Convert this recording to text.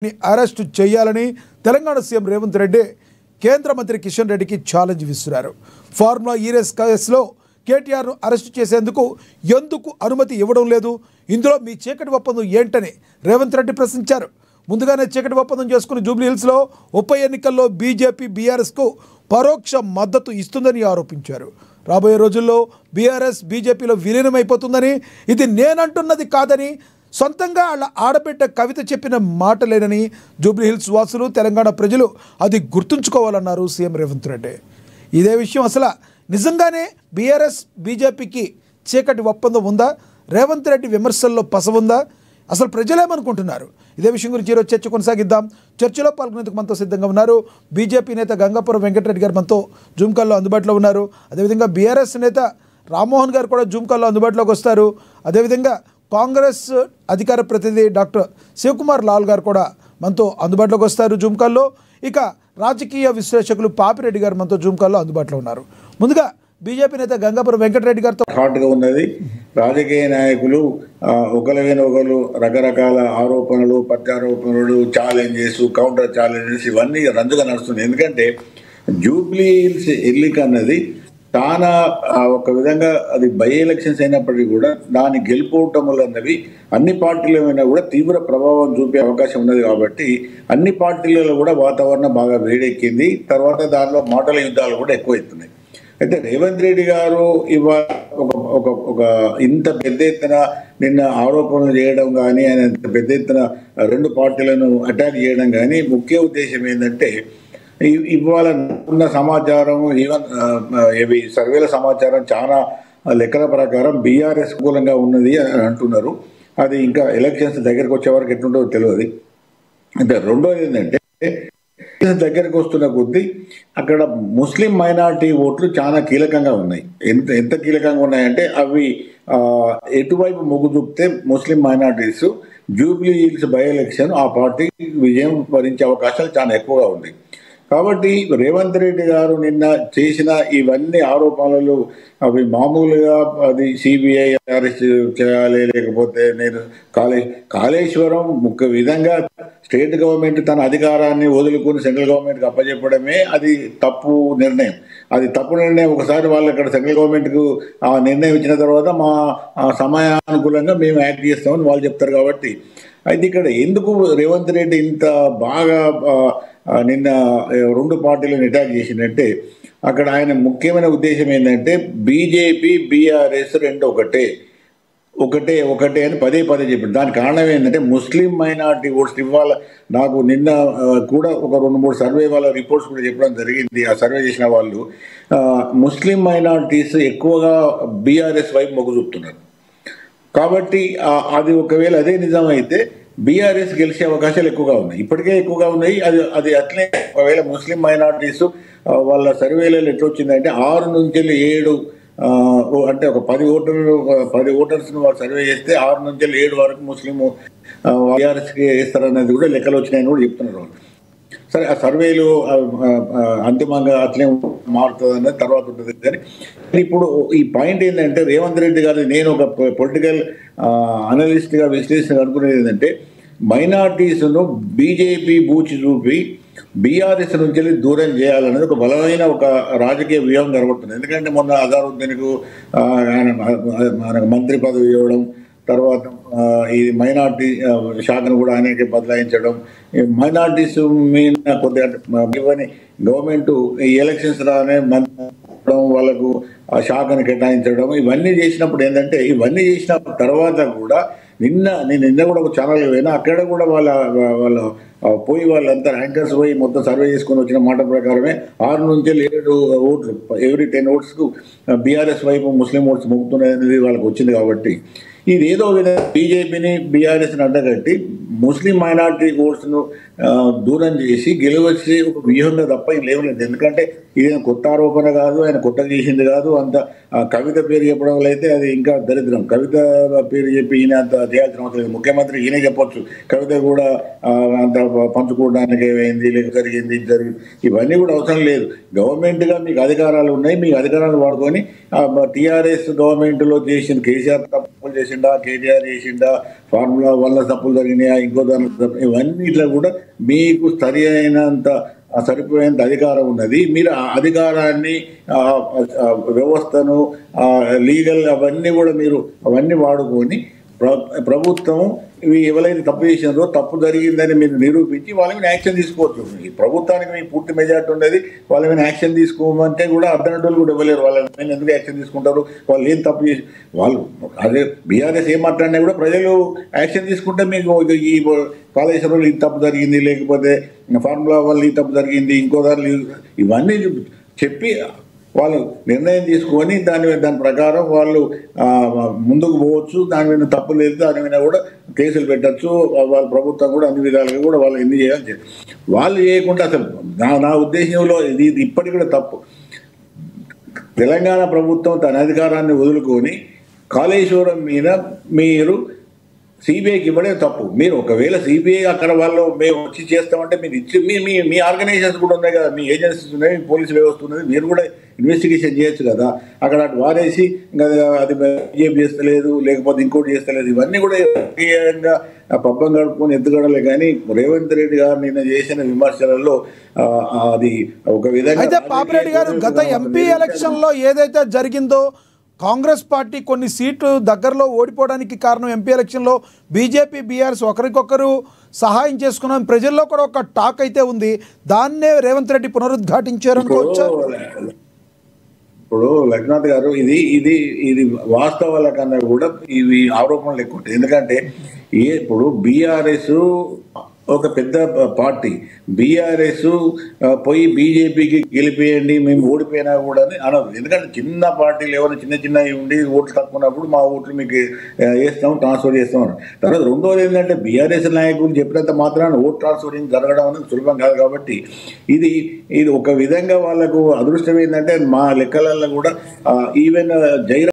Arrest చేయాలని Telangana CM Revanth Reddy కేంద్ర మంత్రి కిషన్ రెడ్డికి ఛాలెంజ్ విసిరారు. ఫార్ములా ఈరేస్ కేసులో కేటీఆర్ను అరెస్టు చేసేందుకు ఎందుకు అనుమతి ఇవ్వడం లేదు, ఇందులో మీ చీకటి ఒప్పందం ఏంటని రేవంత్ రెడ్డి ప్రశ్నించారు. ముందుగానే చీకటి ఒప్పందం చేసుకుని జూబ్లీ హిల్స్లో ఉప ఎన్నికల్లో బీజేపీ బీఆర్ఎస్కు పరోక్ష మద్దతు ఇస్తుందని ఆరోపించారు. రాబోయే రోజుల్లో బీఆర్ఎస్ బీజేపీలో విలీనమైపోతుందని, ఇది నేనంటున్నది కాదని, సొంతంగా వాళ్ళ ఆడబిడ్డ కవిత చెప్పిన మాటలేనని జూబ్లీ హిల్స్ వాసులు తెలంగాణ ప్రజలు అది గుర్తుంచుకోవాలన్నారు సీఎం రేవంత్ రెడ్డి. ఇదే విషయం అసలు నిజంగానే బీఆర్ఎస్ బీజేపీకి చీకటి ఒప్పందం ఉందా, రేవంత్ రెడ్డి విమర్శల్లో పసవుందా, అసలు ప్రజలేమనుకుంటున్నారు? ఇదే విషయం గురించి ఈరోజు చర్చ కొనసాగిద్దాం. చర్చలో పాల్గొనేందుకు మనతో సిద్ధంగా ఉన్నారు బీజేపీ నేత గంగాపురం వెంకటరెడ్డి గారు మనతో జూమ్ కాల్లో అందుబాటులో ఉన్నారు. అదేవిధంగా బీఆర్ఎస్ నేత రామ్మోహన్ గారు కూడా జూమ్ కాల్లో అందుబాటులోకి వస్తారు. అదేవిధంగా కాంగ్రెస్ అధికార ప్రతినిధి డాక్టర్ శివకుమార్ లాల్ గారు కూడా మనతో అందుబాటులోకి వస్తారు జూమ్ కాల్లో. ఇక రాజకీయ విశ్లేషకులు పాపిరెడ్డి గారు మనతో జూమ్ కాల్లో అందుబాటులో ఉన్నారు. ముందుగా బీజేపీ నేత గంగాపురం వెంకటరెడ్డి గారితో హాట్గా ఉన్నది. రాజకీయ నాయకులు ఒకరివైన ఒకరు రకరకాల ఆరోపణలు, ప్రత్యారోపణలు, ఛాలెంజెస్, కౌంటర్ ఛాలెంజెస్ ఇవన్నీ రంజుగా నడుస్తున్నాయి. ఎందుకంటే జూబ్లీ హిల్స్ ఎన్నిక అన్నది చాలా ఒక విధంగా అది బై ఎలక్షన్స్ అయినప్పటికీ కూడా దాని గెలుపోవటములు అన్నవి అన్ని పార్టీలమైనా కూడా తీవ్ర ప్రభావం చూపే అవకాశం ఉన్నది. కాబట్టి అన్ని పార్టీలలో కూడా వాతావరణం బాగా వేడెక్కింది. తర్వాత దానిలో మాటల యుద్ధాలు కూడా ఎక్కువవుతున్నాయి. అయితే రేవంత్ రెడ్డి గారు ఇవాళ ఒక ఇంత పెద్ద ఎత్తున నిన్న ఆరోపణలు చేయడం కానీ, ఆయన ఇంత పెద్ద ఎత్తున రెండు పార్టీలను అటాక్ చేయడం కానీ ముఖ్య ఉద్దేశం ఏంటంటే, ఇవాళ ఉన్న సమాచారం, ఈవెన్ ఇవి సర్వేల సమాచారం చాలా లెక్కల ప్రకారం బీఆర్ఎస్ కూలంగా ఉన్నది అని అంటున్నారు. అది ఇంకా ఎలక్షన్స్ దగ్గరకు వచ్చే వరకు ఎట్లుంటుందో తెలియదు. అంటే రెండోది ఏంటంటే, దగ్గరకు వస్తున్న కొద్దీ అక్కడ ముస్లిం మైనారిటీ ఓట్లు చాలా కీలకంగా ఉన్నాయి. ఎంత కీలకంగా ఉన్నాయంటే అవి ఎటువైపు మొగ్గు చూపితే Muslim minorities Jubilee Hills by election ఆ పార్టీ విజయం వరించే అవకాశాలు చాలా ఎక్కువగా ఉంది. కాబట్టి రేవంత్ రెడ్డి గారు నిన్న చేసిన ఇవన్నీ ఆరోపణలు అవి మామూలుగా అది సిబిఐ అరెస్ట్ చేయాలి, లేకపోతే నేను కాళేశ్వరం ముఖ్య విధంగా స్టేట్ గవర్నమెంట్ తన అధికారాన్ని వదులుకుని సెంట్రల్ గవర్నమెంట్కి అప్పచెప్పడమే అది తప్పు నిర్ణయం. అది తప్పు నిర్ణయం. ఒకసారి వాళ్ళు ఇక్కడ సెంట్రల్ గవర్నమెంట్కు ఆ నిర్ణయం ఇచ్చిన తర్వాత మా సమయానుకూలంగా మేము యాక్ట్ చేస్తామని వాళ్ళు చెప్తారు. కాబట్టి అయితే ఇక్కడ ఎందుకు రేవంత్ రెడ్డి ఇంత బాగా నిన్న రెండు పార్టీలను అటాక్ చేసిందంటే, అక్కడ ఆయన ముఖ్యమైన ఉద్దేశం ఏంటంటే బీజేపీ బీఆర్ఎస్ రెండు ఒకటే అని పదే చెప్పారు. దానికి కారణం ఏంటంటే ముస్లిం మైనారిటీ ఓట్స్ ఇవ్వాలి. నాకు నిన్న కూడా ఒక 2-3 సర్వే వాళ్ళ రిపోర్ట్స్ కూడా చెప్పడం జరిగింది. ఆ సర్వే చేసిన వాళ్ళు ముస్లిం మైనారిటీస్ ఎక్కువగా బీఆర్ఎస్ వైపు మొగ్గు చూపుతున్నారు. కాబట్టి అది ఒకవేళ అదే నిజమైతే బీఆర్ఎస్ గెలిచే అవకాశాలు ఎక్కువగా ఉన్నాయి, ఇప్పటికే ఎక్కువగా ఉన్నాయి. అది అట్లే ఒకవేళ ముస్లిం మైనారిటీస్ వాళ్ళ సర్వేలలో ఎట్లా వచ్చిందంటే 6 నుంచి 7 అంటే ఒక 10 ఓటర్స్ను వాళ్ళు సర్వే చేస్తే 6 నుంచి 7 వరకు ముస్లిం బీఆర్ఎస్కి వేస్తారనేది కూడా లెక్కలు వచ్చినాయని కూడా చెప్తున్నారు వాళ్ళు. సరే, ఆ సర్వేలు అంతిమంగా అట్లే మారుతుంది అనేది తర్వాత ఉంటుంది. కానీ ఇప్పుడు ఈ పాయింట్ ఏంటంటే రేవంత్ రెడ్డి గారు, నేను ఒక పొలిటికల్ అనలిస్ట్గా విశ్లేషణ అనుకునేది ఏంటంటే, మైనార్టీస్ను బీజేపీ బూచి చూపి బీఆర్ఎస్ నుంచి దూరం చేయాలనేది ఒక బలమైన ఒక రాజకీయ వ్యూహం కనబడుతుంది. ఎందుకంటే మొన్న అజారుద్దీన్కు ఆయన మంత్రి పదవి ఇవ్వడం, తర్వాత ఈ మైనార్టీ శాఖను కూడా ఆయనకి బదలాయించడం, మైనార్టీస్ మీద కొద్దిగా ఇవన్నీ గవర్నమెంట్ ఈ ఎలక్షన్స్ రానే వాళ్ళకు ఆ శాఖను కేటాయించడం, ఇవన్నీ చేసినప్పుడు ఏంటంటే, ఇవన్నీ చేసిన తర్వాత కూడా నిన్న కూడా ఒక ఛానల్ పోయినా అక్కడ కూడా వాళ్ళ పోయి వాళ్ళంతా యాంకర్స్ పోయి మొత్తం సర్వే చేసుకొని వచ్చిన మాట ప్రకారమే 6 నుంచి 7 ఓట్లు ఎవ్రీ 10 ఓట్స్కు బీఆర్ఎస్ వైపు ముస్లిం ఓట్స్ మొగ్గుతున్నాయనేది వాళ్ళకి వచ్చింది. కాబట్టి ఇది ఏదో విధంగా బీజేపీని బీఆర్ఎస్ని అడ్డగట్టి ముస్లిం మైనారిటీ ఓట్స్ను దూరం చేసి గెలవచ్చి ఒక వ్యూహంగా తప్ప ఏం లేవలేదు. ఎందుకంటే ఇది కొత్త ఆరోపణ కాదు, ఆయన కొత్తగా చేసింది కాదు. అంత కవిత పేరు చెప్పడం వల్ల అయితే అది ఇంకా దరిద్రం. కవిత పేరు చెప్పి ఈయన అంత చేయాల్సిన అవసరం లేదు. ముఖ్యమంత్రి ఈయనే చెప్పొచ్చు, కవిత కూడా అంత పంచుకోవడానికి ఏమైంది లేక జరిగింది ఇవన్నీ కూడా అవసరం లేదు. గవర్నమెంట్గా మీకు అధికారాలు ఉన్నాయి, మీ అధికారాలు వాడుకొని టీఆర్ఎస్ గవర్నమెంట్లో చేసిన కేసీఆర్ తప్పులు చేసిండా, కేటీఆర్ చేసిండా, ఫార్ములా వల్ల తప్పులు జరిగినాయా, ఇంకో దాంట్లో ఇవన్నిట్లో కూడా మీకు సరి అయినంత సరిపోయేంత అధికారం ఉన్నది. మీరు ఆ అధికారాన్ని వ్యవస్థను లీగల్ అవన్నీ కూడా మీరు అవన్నీ వాడుకొని ప్రభుత్వం ఇవి ఎవరైతే తప్పు చేసినారో తప్పు జరిగిందని మీరు నిరూపించి వాళ్ళ మీద యాక్షన్ తీసుకోవచ్చు. ఈ ప్రభుత్వానికి మీ పూర్తి మెజార్టీ ఉండేది, వాళ్ళ మీద యాక్షన్ తీసుకోమంటే కూడా అర్ధనటోళ్ళు కూడా ఇవ్వలేరు. వాళ్ళ మీద ఎందుకు యాక్షన్ తీసుకుంటారు? వాళ్ళు ఏం తప్పు చేసి వాళ్ళు అదే బీఆర్ఎస్ ఏం మాట్లాడినా కూడా ప్రజలు యాక్షన్ తీసుకుంటే మీకు ఈ కాళేశ్వరంలో ఈ తప్పు జరిగింది, లేకపోతే ఫార్ములా వల్ల ఈ తప్పు జరిగింది, ఇంకో దాని ఇవన్నీ చెప్పి వాళ్ళు నిర్ణయం తీసుకొని దాని ప్రకారం వాళ్ళు ముందుకు పోవచ్చు. దాని మీద తప్పు లేదు, దాని మీద కూడా కేసులు పెట్టచ్చు. వాళ్ళ ప్రభుత్వం కూడా అన్ని విధాలుగా కూడా వాళ్ళు ఎన్ని చేయాలి. వాళ్ళు చేయకుండా అసలు నా ఉద్దేశంలో ఇది ఇప్పటికి కూడా తప్పు. తెలంగాణ ప్రభుత్వం తన అధికారాన్ని వదులుకొని కాళేశ్వరం మీద మీరు సిబిఐకి ఇవ్వడే తప్పు. మీరు ఒకవేళ సిబిఐ అక్కడ వాళ్ళు మేము వచ్చి చేస్తామంటే మీరు ఇచ్చి మీ ఆర్గనైజేషన్స్ కూడా ఉన్నాయి కదా, మీ ఏజెన్సీస్ ఉన్నాయి, మీ పోలీసు వ్యవస్థ ఉన్నది, మీరు కూడా ఇన్వెస్టిగేషన్ చేయొచ్చు కదా. అక్కడ అటు వారేసి ఇంకా అది ఏం చేస్తలేదు, లేకపోతే ఇంకోటి చేస్తలేదు, ఇవన్నీ కూడా పబ్బం గడుపుకొని ఎత్తుగడలే. కానీ రేవంత్ రెడ్డి గారు నిన్న చేసిన విమర్శలలో అది ఒక విధంగా అయితే పాపిరెడ్డి గారు గత ఎంపీ ఎలక్షన్ లో ఏదైతే జరిగిందో కాంగ్రెస్ పార్టీ కొన్ని సీట్లు దగ్గరలో ఓడిపోవడానికి కారణం ఎంపీ ఎలక్షన్లో బీజేపీ బీఆర్ఎస్ ఒకరికొకరు సహాయం చేసుకున్నాం, ప్రజల్లో కూడా ఒక టాక్ అయితే ఉంది. దాన్నే రేవంత్ రెడ్డి పునరుద్ఘాటించారు అనుకోవచ్చు. ఇప్పుడు లక్ష్మణ్ గారు ఇది వాస్తవాల కన్నా కూడా ఇవి ఆరోపణలు ఎక్కువ ఉంటాయి. ఎందుకంటే ఇప్పుడు బీఆర్ఎస్ ఒక పెద్ద పార్టీ, బీఆర్ఎస్ పోయి బీజేపీకి గెలిపేయండి మేము ఓడిపోయినా కూడా అని అనదు. ఎందుకంటే చిన్న పార్టీలు ఏమైనా చిన్నవి ఉండి ఓట్లు తక్కువన్నప్పుడు మా ఓట్లు మీకు వేస్తాం, ట్రాన్స్ఫర్ చేస్తాం అని. తర్వాత రెండోది ఏంటంటే బీఆర్ఎస్ నాయకులు చెప్పినంత మాత్రాన ఓట్ ట్రాన్స్ఫరింగ్ జరగడం అనేది సులభం కాదు. కాబట్టి ఇది ఒక విధంగా వాళ్ళకు అదృష్టం ఏంటంటే మా లెక్కలలో కూడా ఈవెన్ జైరా